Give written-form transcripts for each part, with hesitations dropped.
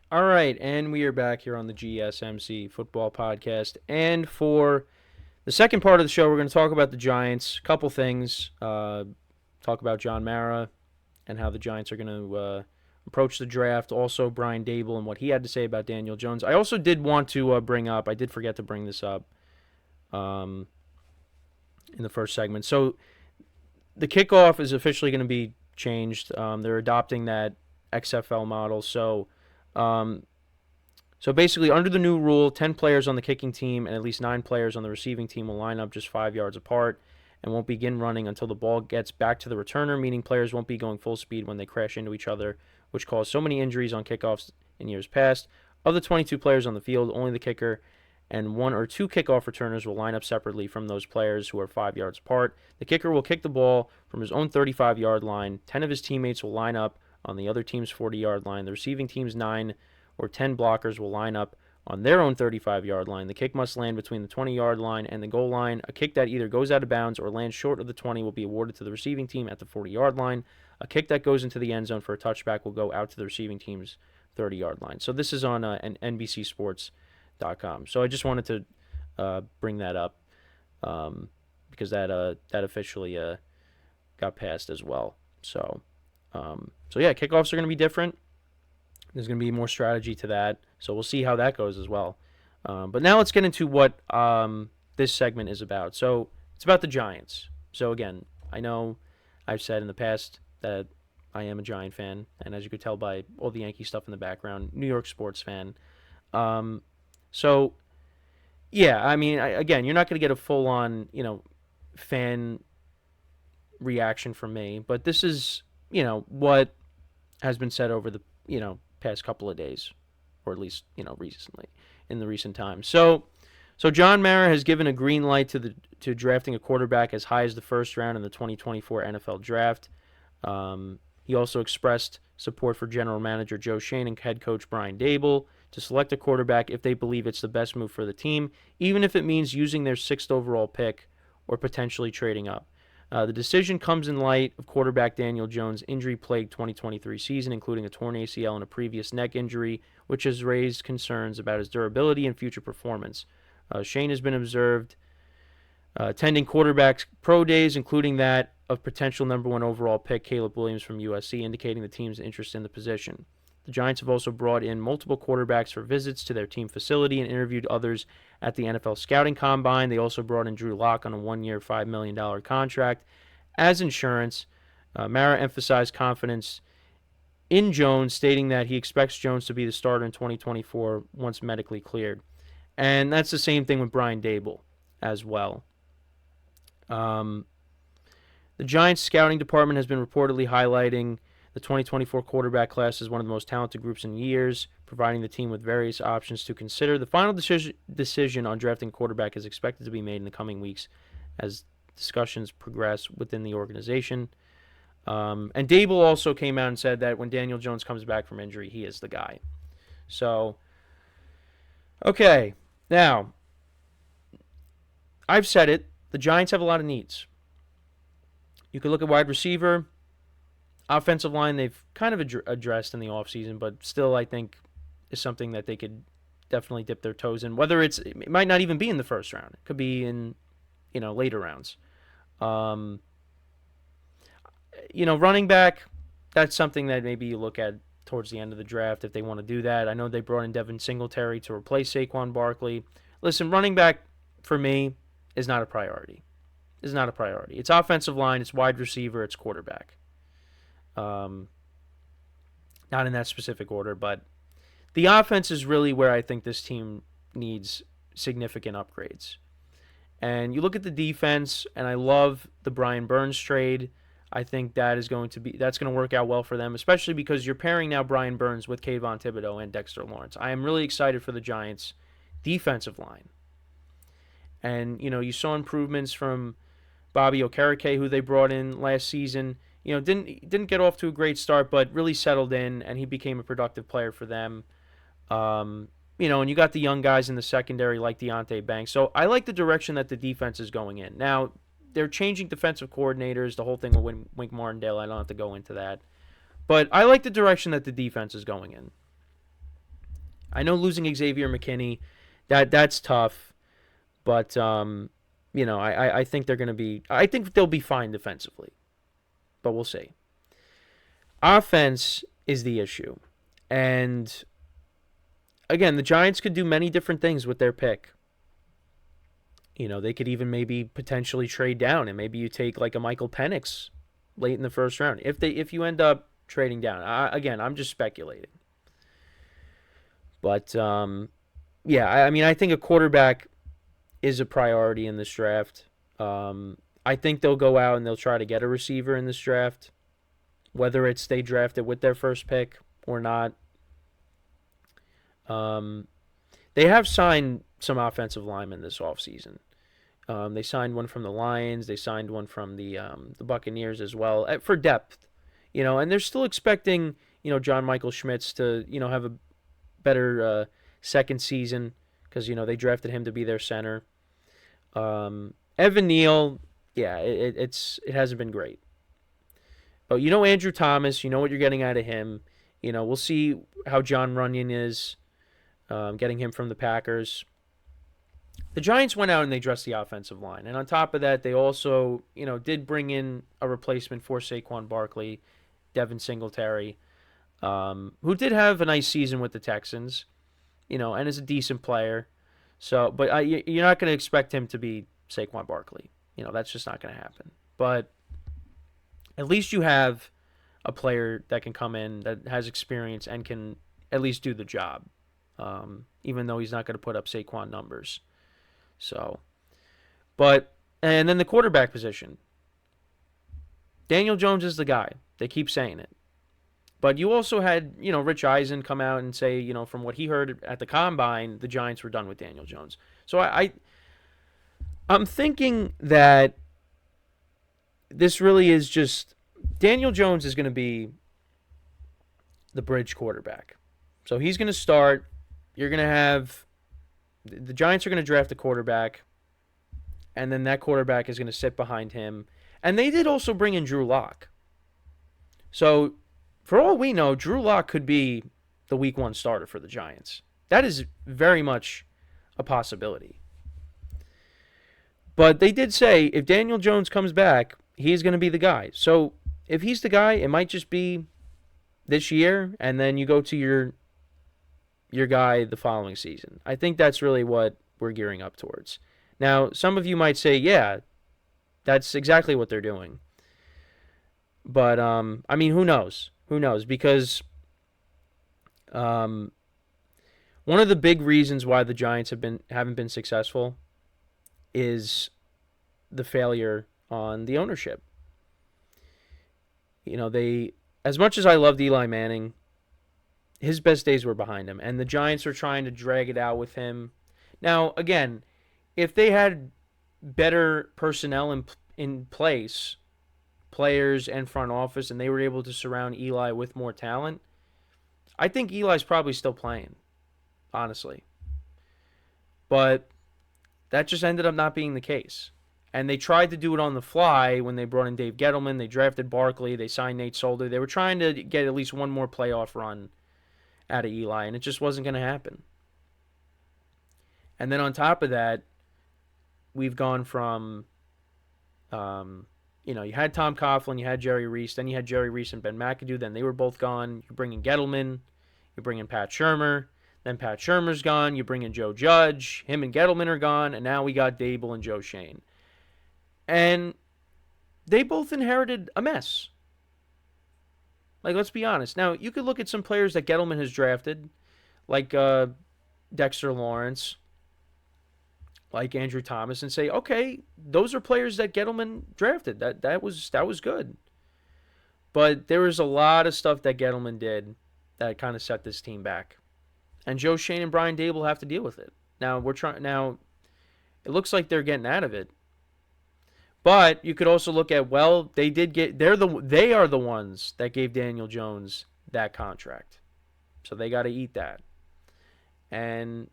All right, and we are back here on the GSMC Football Podcast. And for the second part of the show, we're going to talk about the Giants. A couple things. Talk about John Mara and how the Giants are going to approach the draft. Also, Brian Dable and what he had to say about Daniel Jones. I also did want to bring up, I did forget to bring this up in the first segment. So the kickoff is officially going to be changed. They're adopting that XFL model. So basically, under the new rule, 10 players on the kicking team and at least 9 players on the receiving team will line up just 5 yards apart and won't begin running until the ball gets back to the returner, meaning players won't be going full speed when they crash into each other, which caused so many injuries on kickoffs in years past. Of the 22 players on the field, only the kicker and 1 or 2 kickoff returners will line up separately from those players who are 5 yards apart. The kicker will kick the ball from his own 35-yard line. 10 of his teammates will line up on the other team's 40-yard line. The receiving team's 9 or 10 blockers will line up on their own 35-yard line. The kick must land between the 20-yard line and the goal line. A kick that either goes out of bounds or lands short of the 20 will be awarded to the receiving team at the 40-yard line. A kick that goes into the end zone for a touchback will go out to the receiving team's 30-yard line. So this is on NBCSports.com. So I just wanted to bring that up because that officially got passed as well. So yeah, kickoffs are going to be different. There's going to be more strategy to that. So we'll see how that goes as well. But now let's get into what this segment is about. So it's about the Giants. So again, I know I've said in the past that I am a Giant fan, and as you could tell by all the Yankee stuff in the background, New York sports fan. So yeah, I mean, again, you're not going to get a full-on, fan reaction from me, but this is, what has been said over the, past couple of days, or at least, recently, in the recent times. So John Mara has given a green light to drafting a quarterback as high as the first round in the 2024 NFL Draft. He also expressed support for general manager Joe Schoen and head coach Brian Dable to select a quarterback if they believe it's the best move for the team, even if it means using their 6th overall pick or potentially trading up. The decision comes in light of quarterback Daniel Jones' injury-plagued 2023 season, including a torn ACL and a previous neck injury, which has raised concerns about his durability and future performance. Schoen has been observed attending quarterbacks pro days, including that of potential number 1 overall pick Caleb Williams from USC, indicating the team's interest in the position. The Giants have also brought in multiple quarterbacks for visits to their team facility and interviewed others at the NFL Scouting Combine. They also brought in Drew Lock on a 1-year, $5 million contract as insurance. Mara emphasized confidence in Jones, stating that he expects Jones to be the starter in 2024 once medically cleared. And that's the same thing with Brian Dable as well. The Giants scouting department has been reportedly highlighting the 2024 quarterback class is one of the most talented groups in years, providing the team with various options to consider. The final decision on drafting a quarterback is expected to be made in the coming weeks as discussions progress within the organization. And Dable also came out and said that when Daniel Jones comes back from injury, he is the guy. So, okay. Now, I've said it. The Giants have a lot of needs. You could look at wide receiver. Offensive line, they've kind of addressed in the offseason, but still I think is something that they could definitely dip their toes in. Whether it might not even be in the first round. It could be in, later rounds. Running back, that's something that maybe you look at towards the end of the draft if they want to do that. I know they brought in Devin Singletary to replace Saquon Barkley. Listen, running back, for me, is not a priority. It's offensive line, it's wide receiver, it's quarterback. Not in that specific order, but the offense is really where I think this team needs significant upgrades. And you look at the defense, and I love the Brian Burns trade. I think that's going to work out well for them, especially because you're pairing now Brian Burns with Kayvon Thibodeau and Dexter Lawrence. I am really excited for the Giants' defensive line. And, you saw improvements from Bobby Okereke, who they brought in last season. Didn't get off to a great start, but really settled in, and he became a productive player for them. And you got the young guys in the secondary like Deonte Banks. So I like the direction that the defense is going in. Now, they're changing defensive coordinators, the whole thing with Wink Martindale. I don't have to go into that. But I like the direction that the defense is going in. I know losing Xavier McKinney, that's tough, but I think they're going to be. I think they'll be fine defensively, but we'll see. Offense is the issue, and again, the Giants could do many different things with their pick. They could even maybe potentially trade down, and maybe you take like a Michael Penix late in the first round. If you end up trading down, I'm just speculating. But I think a quarterback is a priority in this draft. I think they'll go out and they'll try to get a receiver in this draft, whether it's they draft it with their first pick or not. They have signed some offensive linemen this offseason. They signed one from the Lions. They signed one from the Buccaneers as well for depth, and they're still expecting, John Michael Schmitz to, have a better second season because, they drafted him to be their center. Evan Neal, it hasn't been great. But Andrew Thomas, what you're getting out of him. We'll see how John Runyon is, getting him from the Packers. The Giants went out and they dressed the offensive line. And on top of that, they also, did bring in a replacement for Saquon Barkley, Devin Singletary, who did have a nice season with the Texans, and is a decent player. So, but you're not going to expect him to be Saquon Barkley. That's just not going to happen. But at least you have a player that can come in that has experience and can at least do the job, even though he's not going to put up Saquon numbers. So, and then the quarterback position. Daniel Jones is the guy. They keep saying it. But you also had, Rich Eisen come out and say, from what he heard at the Combine, the Giants were done with Daniel Jones. So I'm thinking that this really is just Daniel Jones is going to be the bridge quarterback. So he's going to start. You're going to have the Giants are going to draft a quarterback, and then that quarterback is going to sit behind him. And they did also bring in Drew Lock. So for all we know, Drew Lock could be the week 1 starter for the Giants. That is very much a possibility. But they did say if Daniel Jones comes back, he's going to be the guy. So if he's the guy, it might just be this year, and then you go to your guy the following season. I think that's really what we're gearing up towards. Now, some of you might say, yeah, that's exactly what they're doing. But, who knows? Who knows? Because one of the big reasons why the Giants haven't been successful is the failure on the ownership. As much as I loved Eli Manning, his best days were behind him, and the Giants are trying to drag it out with him. Now, again, if they had better personnel in place, players and front office, and they were able to surround Eli with more talent, I think Eli's probably still playing, honestly. But that just ended up not being the case. And they tried to do it on the fly when they brought in Dave Gettleman. They drafted Barkley. They signed Nate Solder. They were trying to get at least one more playoff run out of Eli, and it just wasn't going to happen. And then on top of that, we've gone from, you had Tom Coughlin, you had Jerry Reese, then you had Jerry Reese and Ben McAdoo, then they were both gone. You bring in Gettleman, you bring in Pat Shurmur, then Pat Shurmur's gone, you bring in Joe Judge, him and Gettleman are gone, and now we got Dable and Joe Schoen. And they both inherited a mess. Like, let's be honest. Now, you could look at some players that Gettleman has drafted, like Dexter Lawrence, like Andrew Thomas, and say, okay, those are players that Gettleman drafted. That was good. But there was a lot of stuff that Gettleman did that kind of set this team back. And Joe Schoen and Brian Dable have to deal with it. Now, it looks like they're getting out of it. But you could also look at, they are the ones that gave Daniel Jones that contract. So they got to eat that. And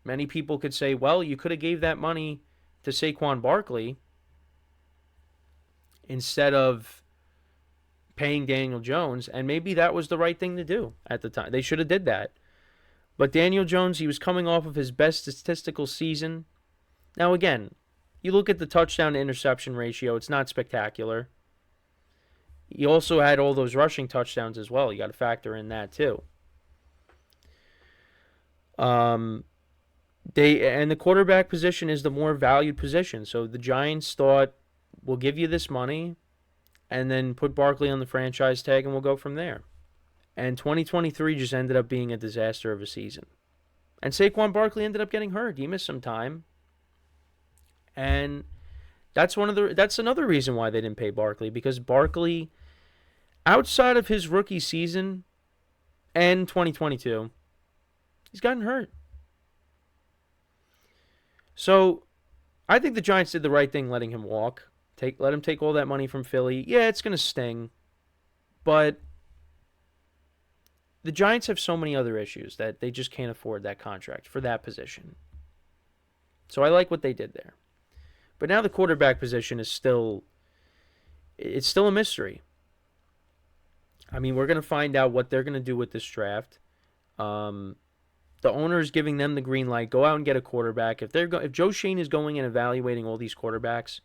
many people could say, well, you could have gave that money to Saquon Barkley instead of paying Daniel Jones, and maybe that was the right thing to do at the time. They should have did that. But Daniel Jones, he was coming off of his best statistical season. Now, again, you look at the touchdown to interception ratio, it's not spectacular. He also had all those rushing touchdowns as well. You got to factor in that too. And the quarterback position is the more valued position. So the Giants thought, we'll give you this money and then put Barkley on the franchise tag and we'll go from there. And 2023 just ended up being a disaster of a season. And Saquon Barkley ended up getting hurt. He missed some time. And that's another reason why they didn't pay Barkley, because Barkley, outside of his rookie season and 2022, he's gotten hurt. So I think the Giants did the right thing letting him walk. Let him take all that money from Philly. Yeah, it's going to sting. But the Giants have so many other issues that they just can't afford that contract for that position. So I like what they did there. But now the quarterback position is still a mystery. I mean, we're going to find out what they're going to do with this draft. The owner is giving them the green light. Go out and get a quarterback. If Joe Schoen is going and evaluating all these quarterbacks,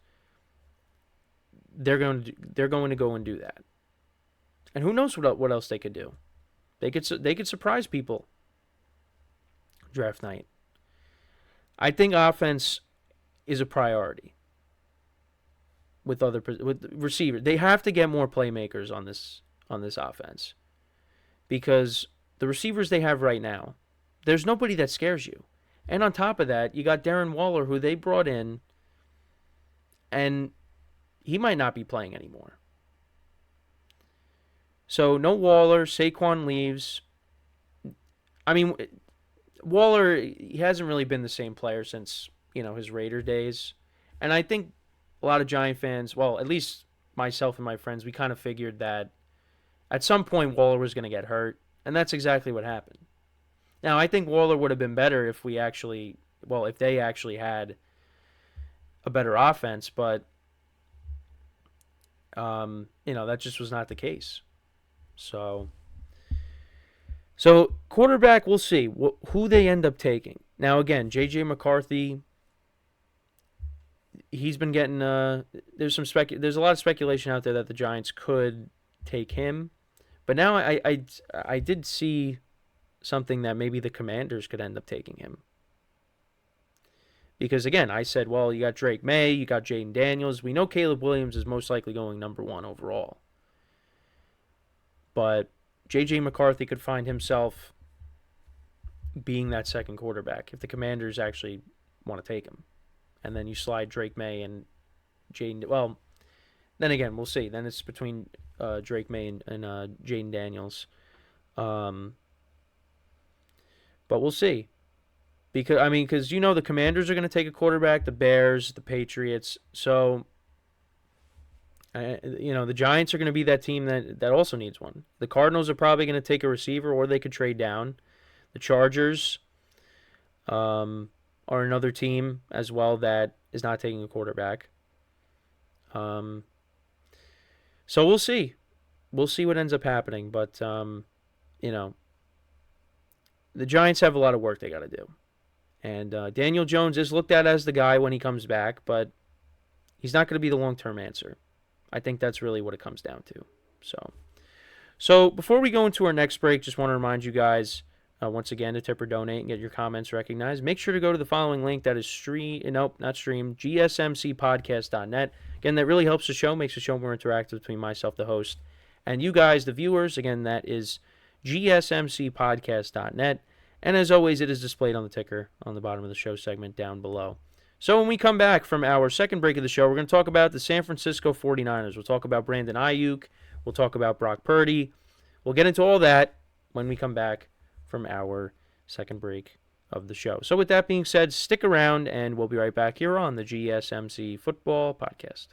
they're going to go and do that. And who knows what else they could do? They could surprise people. Draft night. I think offense is a priority with receivers. They have to get more playmakers on this offense, because the receivers they have right now, there's nobody that scares you. And on top of that, you got Darren Waller, who they brought in, and he might not be playing anymore. So no Waller, Saquon leaves. I mean, Waller, he hasn't really been the same player since, his Raider days. And I think a lot of Giant fans, well, at least myself and my friends, we kind of figured that at some point Waller was going to get hurt. And that's exactly what happened. Now, I think Waller would have been better if they actually had a better offense. But, that just was not the case. So quarterback, we'll see who they end up taking. Now, again, J.JMcCarthy, he's been getting there's a lot of speculation out there that the Giants could take him. But now I did see something that maybe the Commanders could end up taking him. Because, again, I said, well, you got Drake May, you got Jaden Daniels. We know Caleb Williams is most likely going number 1 overall. But J.J. McCarthy could find himself being that second quarterback if the Commanders actually want to take him. And then you slide Drake May and Jaden. Well, then again, we'll see. Then it's between Drake May and Jaden Daniels. But we'll see. Because the Commanders are going to take a quarterback, the Bears, the Patriots. So, the Giants are going to be that team that also needs one. The Cardinals are probably going to take a receiver, or they could trade down. The Chargers are another team as well that is not taking a quarterback. So we'll see. We'll see what ends up happening. But, the Giants have a lot of work they got to do. And Daniel Jones is looked at as the guy when he comes back, but he's not going to be the long-term answer. I think that's really what it comes down to. So before we go into our next break, just want to remind you guys, once again, to tip or donate and get your comments recognized. Make sure to go to the following link. That is GSMCPodcast.net. Again, that really helps the show, makes the show more interactive between myself, the host, and you guys, the viewers. Again, that is GSMCPodcast.net. And as always, it is displayed on the ticker on the bottom of the show segment down below. So when we come back from our second break of the show, we're going to talk about the San Francisco 49ers. We'll talk about Brandon Ayuk. We'll talk about Brock Purdy. We'll get into all that when we come back from our second break of the show. So with that being said, stick around, and we'll be right back here on the GSMC Football Podcast.